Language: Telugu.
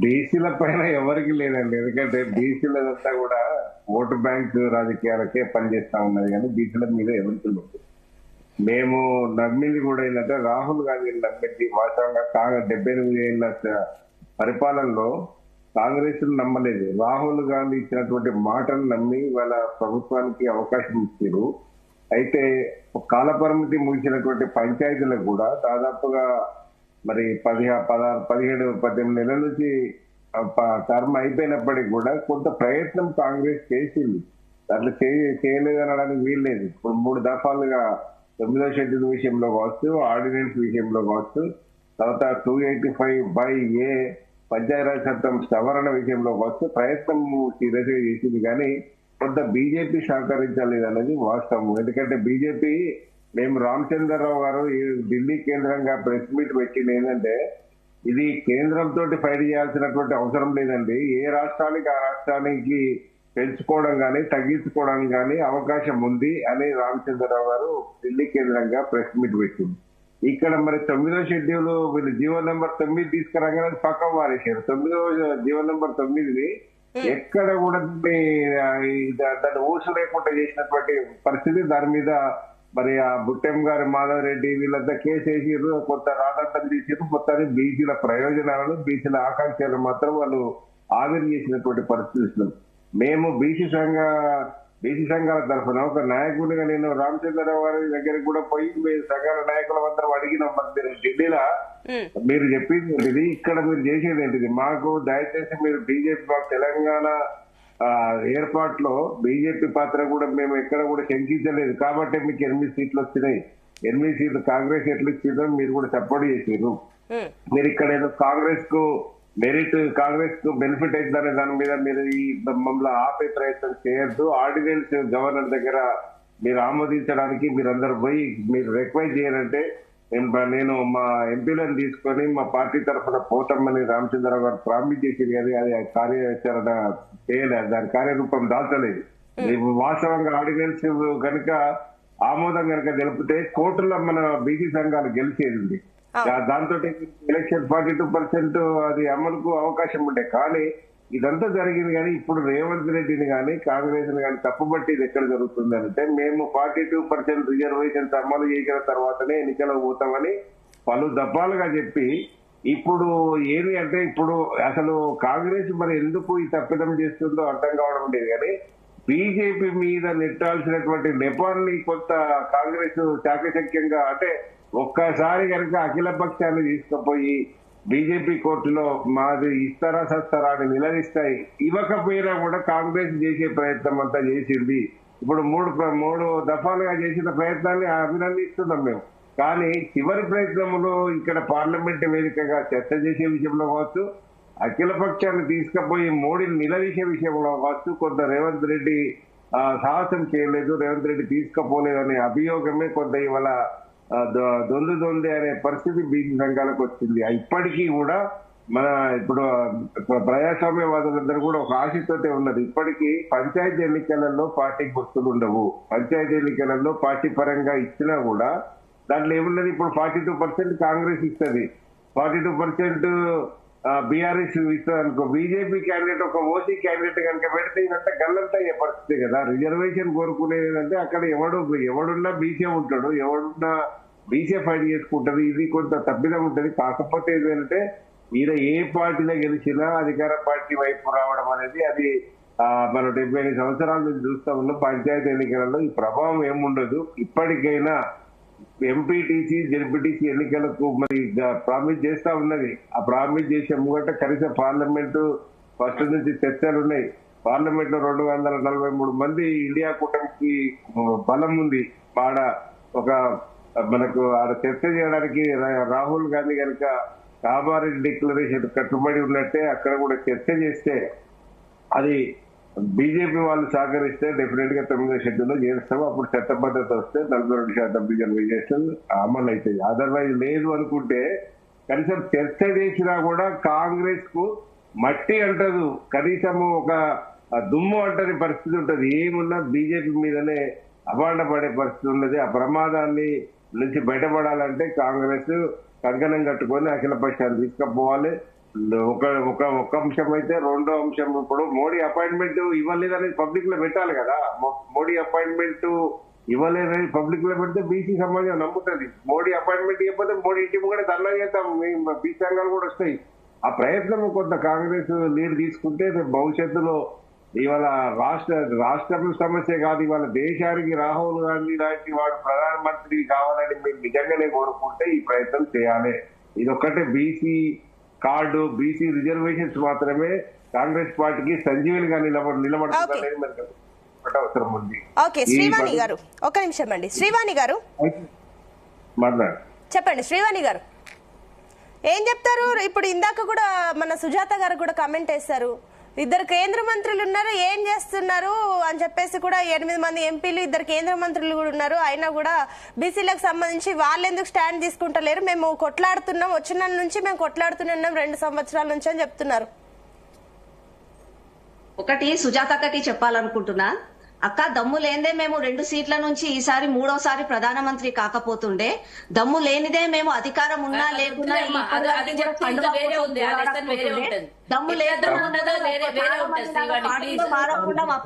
బీసీల పైన ఎవరికి లేదండి. ఎందుకంటే బీసీలదంతా కూడా ఓటు బ్యాంక్ రాజకీయాలకే పనిచేస్తా ఉన్నది కానీ బీసీల మీద ఎవరికి లేదు. మేము నమ్మింది కూడా ఏంటంటే రాహుల్ గాంధీని నమ్మింది వాస్తవంగా 78 ఏళ్ల పరిపాలనలో కాంగ్రెస్ నమ్మలేదు. రాహుల్ గాంధీ ఇచ్చినటువంటి మాటను నమ్మి వాళ్ళ ప్రభుత్వానికి అవకాశం ఇచ్చారు. అయితే కాల పరిమితి ముగిసినటువంటి పంచాయతీలకు కూడా దాదాపుగా మరి 16, 17, 18 నెలల నుంచి టర్మ్ అయిపోయినప్పటికీ కూడా కొంత ప్రయత్నం కాంగ్రెస్ చేసింది. దాంట్లో చేయలేదు అనడానికి వీల్లేదు. ఇప్పుడు 3 దఫాలుగా 9వ షెడ్యూల్ విషయంలో కావచ్చు, ఆర్డినెన్స్ విషయంలో కావచ్చు, తర్వాత 285(a) పంచాయతీరాజ్ చట్టం సవరణ విషయంలో కావచ్చు ప్రయత్నం సీరియస్ గా చేసింది. కానీ కొంత బీజేపీ సహకరించలేదు అనేది వాస్తవం. ఎందుకంటే బీజేపీ మేము రామచంద్రరావు గారు ఈ ఢిల్లీ కేంద్రంగా ప్రెస్ మీట్ పెట్టింది ఏంటంటే ఇది కేంద్రంతో ఫైట్ చేయాల్సినటువంటి అవసరం లేదండి. ఏ రాష్ట్రానికి ఆ రాష్ట్రానికి పెంచుకోవడం కానీ తగ్గించుకోవడం కానీ అవకాశం ఉంది అని రామచంద్రరావు గారు ఢిల్లీ కేంద్రంగా ప్రెస్ మీట్ పెట్టింది. ఇక్కడ మరి 9వ షెడ్యూల్ వీళ్ళు జీవో నెంబర్ 9 తీసుకురాగానే పక్కన మారేశారు. 9వ జీవో నెంబర్ 9ని ఎక్కడ కూడా దాన్ని ఊసు లేకుండా చేసినటువంటి పరిస్థితి. దాని మీద మరి ఆ బుట్టెం గారి మాధవ్ రెడ్డి వీళ్ళంతా కేసు వేసిర్రు, కొత్త రాదంతం తీసిర్రు. మొత్తాన్ని బీసీల ప్రయోజనాలను బీసీల ఆకాంక్షలు మాత్రం వాళ్ళు ఆవిరి చేసినటువంటి పరిస్థితులు. మేము బీసీ సంఘాల తరఫున ఒక నాయకుడిగా నేను రామచంద్రరావు గారి దగ్గరికి కూడా పోయి మీరు సంఘాల నాయకుల అందరం అడిగినాం. మీరు ఢిల్లీలో మీరు చెప్పింది ఏంటిది, ఇక్కడ మీరు చేసేది ఏంటిది, మాకు దయచేసి మీరు బీజేపీ మాకు తెలంగాణ ఏర్పాటులో బీజేపీ పాత్ర కూడా మేము ఎక్కడ కూడా శంకించలేదు కాబట్టి మీకు 8 సీట్లు వచ్చినాయి. 8 సీట్లు కాంగ్రెస్ ఎట్లు ఇచ్చిందో మీరు కూడా సపోర్ట్ చేసారు. మీరు ఇక్కడ ఏదో కాంగ్రెస్ కు మెరిట్ కాంగ్రెస్ కు బెనిఫిట్ అవుతుందనే దాని మీద మీరు ఈ మమ్మల్ని ఆపే ప్రయత్నం చేయొద్దు. ఆర్డినెన్స్ గవర్నర్ దగ్గర మీరు ఆమోదించడానికి మీరందరూ పోయి మీరు రిక్వెస్ట్ చేయాలంటే నేను మా ఎంపీలను తీసుకొని మా పార్టీ తరఫున పోతామని రామచంద్రరావు గారు ప్రామిస్ చేసింది. కానీ అది కార్యాచరణ చేయలేదు, దాని కార్యరూపం దాల్చలేదు. వాస్తవంగా ఆర్డినెన్స్ కనుక ఆమోదం కనుక తెలిపితే కోర్టులో మన బీసీ సంఘాలు గెలిచేది. దాంతో ఎలక్షన్ 42% అది అమలుకు అవకాశం ఉండే. కానీ ఇదంతా జరిగింది. కానీ ఇప్పుడు రేవంత్ రెడ్డిని కానీ కాంగ్రెస్ ని కానీ తప్పుబట్టి ఇది ఎక్కడ జరుగుతుంది అంటే మేము 42% రిజర్వేషన్స్ అమలు చేసిన తర్వాతనే ఎన్నికలకు పోతామని పలు దఫాలుగా చెప్పి ఇప్పుడు ఏమి అంటే ఇప్పుడు అసలు కాంగ్రెస్ మరి ఎందుకు ఈ తప్పిదం చేస్తుందో అర్థం కావడం లేదు. కానీ బీజేపీ మీద నెట్టాల్సినటువంటి నెపాన్ని కొంత కాంగ్రెస్ చాకచక్యంగా అంటే ఒక్కసారి కనుక అఖిల పక్షాన్ని తీసుకుపోయి బీజేపీ కోర్టులో మాది ఇస్తారా సస్తారా అని నిలదీస్తాయి. ఇవ్వకపోయినా కూడా కాంగ్రెస్ చేసే ప్రయత్నం అంతా చేసింది. ఇప్పుడు మూడు దఫాలుగా చేసిన ప్రయత్నాన్ని అభినందిస్తున్నాం మేము. కానీ చివరి ప్రయత్నంలో ఇక్కడ పార్లమెంట్ వేదికగా చర్చ చేసే విషయంలో కావచ్చు, అఖిల పక్షాన్ని తీసుకుపోయి మోడీని నిలదీసే విషయంలో కావచ్చు కొంత రేవంత్ రెడ్డి సాహసం చేయలేదు, రేవంత్ రెడ్డి తీసుకుపోలేదు అనే అభియోగమే కొంత ఇవాళ దొంది అనే పరిస్థితి బీసీ సంఘాలకు వచ్చింది. ఇప్పటికీ కూడా మన ఇప్పుడు ప్రజాస్వామ్యవాదులందరూ కూడా ఒక ఆశతోటే ఉన్నది. ఇప్పటికీ పంచాయతీ ఎన్నికలలో పార్టీ గుర్తులు ఉండవు. పంచాయతీ ఎన్నికలలో పార్టీ పరంగా ఇచ్చినా కూడా దాంట్లో ఏమున్నది, ఇప్పుడు 42% కాంగ్రెస్ ఇస్తుంది, 42% బీఆర్ఎస్ ఇస్తుంది అనుకో. బీజేపీ క్యాండిడేట్ ఒక ఓసీ క్యాండిడేట్ కనుక పెడితే ఇదంతా గల్లంతా అయ్యే పరిస్థితి కదా. రిజర్వేషన్ కోరుకునేది ఏంటంటే అక్కడ ఎవడున్నా బీసీ ఉంటాడు, ఎవడున్నా బీసీ ఫైట్ చేసుకుంటారు. ఇది కొంత తప్పిదం ఉంటుంది. కాకపోతే ఏంటంటే ఈయన ఏ పార్టీలో గెలిచినా అధికార పార్టీ వైపు రావడం అనేది అది మనం 75 సంవత్సరాల నుంచి చూస్తా ఉన్నాం. పంచాయతీ ఎన్నికలలో ఈ ప్రభావం ఏముండదు. ఇప్పటికైనా ఎంపీటీసీ జెడ్పీటీసీ ఎన్నికలకు మరి ప్రామిస్ చేస్తా ఉన్నది. ఆ ప్రామిస్ చేసే ముంగట కనీసం పార్లమెంటు ఫస్ట్ నుంచి చర్చలు ఉన్నాయి. పార్లమెంట్ లో 243 మంది ఇండియా కూటమికి బలం ఉంది. ఆడ ఒక మనకు ఆడ చర్చ చేయడానికి రాహుల్ గాంధీ కనుక కామారెడ్డి డిక్లరేషన్ కట్టుబడి ఉన్నట్టే అక్కడ కూడా చర్చ చేస్తే అది బీజేపీ వాళ్ళు సహకరిస్తే డెఫినెట్ గా 9వ షెడ్యూల్లో చేస్తాము. అప్పుడు చట్టబద్ధత వస్తే 42% రిజర్వేషన్ అమలు అవుతాయి. అదర్వైజ్ లేదు అనుకుంటే కనీసం చర్చ చేసినా కూడా కాంగ్రెస్ కు మట్టి అంటదు, కనీసము ఒక దుమ్ము అంటని పరిస్థితి ఉంటది. ఏమున్నా బీజేపీ మీదనే అభాండ పడే పరిస్థితి ఉన్నది. ఆ ప్రమాదాన్ని నుంచి బయటపడాలంటే కాంగ్రెస్ కంకణం కట్టుకొని అఖిల పక్షాన్ని తీసుకుపోవాలి. ఒక ఒక ఒక అంశం అయితే, రెండో అంశం ఇప్పుడు మోడీ అపాయింట్మెంట్ ఇవ్వలేదనేది పబ్లిక్ లో పెట్టాలి కదా. మోడీ అపాయింట్మెంట్ ఇవ్వలేదని పబ్లిక్ లో పెడితే బీసీ సమాజం నమ్ముతుంది. మోడీ అపాయింట్మెంట్ ఇవ్వకపోతే మోడీ ఇంటి కూడా ధర్నా చేద్దాం, బీసీ సంఘాలు కూడా వస్తాయి. ఆ ప్రయత్నం కొంత కాంగ్రెస్ లీడ్ తీసుకుంటే భవిష్యత్తులో ఇవాళ రాష్ట్రం సమస్య కాదు, ఇవాళ దేశానికి రాహుల్ గాంధీ లాంటి వాడు ప్రధానమంత్రి కావాలని మీరు నిజంగానే కోరుకుంటే ఈ ప్రయత్నం చేయాలి. ఇదొక్కటే బీసీ కార్డు, బీసీ రిజర్వేషన్స్ మాత్రమే కాంగ్రెస్ పార్టీకి సంజీవనిగా నిలబడుతుందనేది మనకు అవసరం ఉంది. ఓకే శ్రీవాణి గారు, ఒక నిమిషం అండి. శ్రీవాణి గారు మాట్లాడు, చెప్పండి. శ్రీవాణి గారు ఏం చెప్తారు? ఇప్పుడు ఇందాక కూడా మన సుజాత గారు కూడా కమెంట్ వేశారు, 2 కేంద్ర మంత్రులు ఉన్నారు, ఏం చేస్తున్నారు అని చెప్పేసి కూడా 8 మంది ఎంపీలు, 2 కేంద్ర మంత్రులు కూడా ఉన్నారు, అయినా కూడా బీసీలకు సంబంధించి వాళ్ళు ఎందుకు స్టాండ్ తీసుకుంటలేరు, మేము కొట్లాడుతున్నాం, వచ్చిన నుంచి మేము కొట్లాడుతున్నాం 2 సంవత్సరాల నుంచి అని చెప్తున్నారు. ఒకటి సుజాతక్కకి చెప్పాలనుకుంటున్నా, అక్క దమ్ము లేనిదే మేము 2 సీట్ల నుంచి ఈసారి 3వసారి ప్రధానమంత్రి కాకపోతుండే, దమ్ము లేనిదే మేము అధికారం ఉన్నా లేకున్నా దమ్ము లేదు మారకుండా మా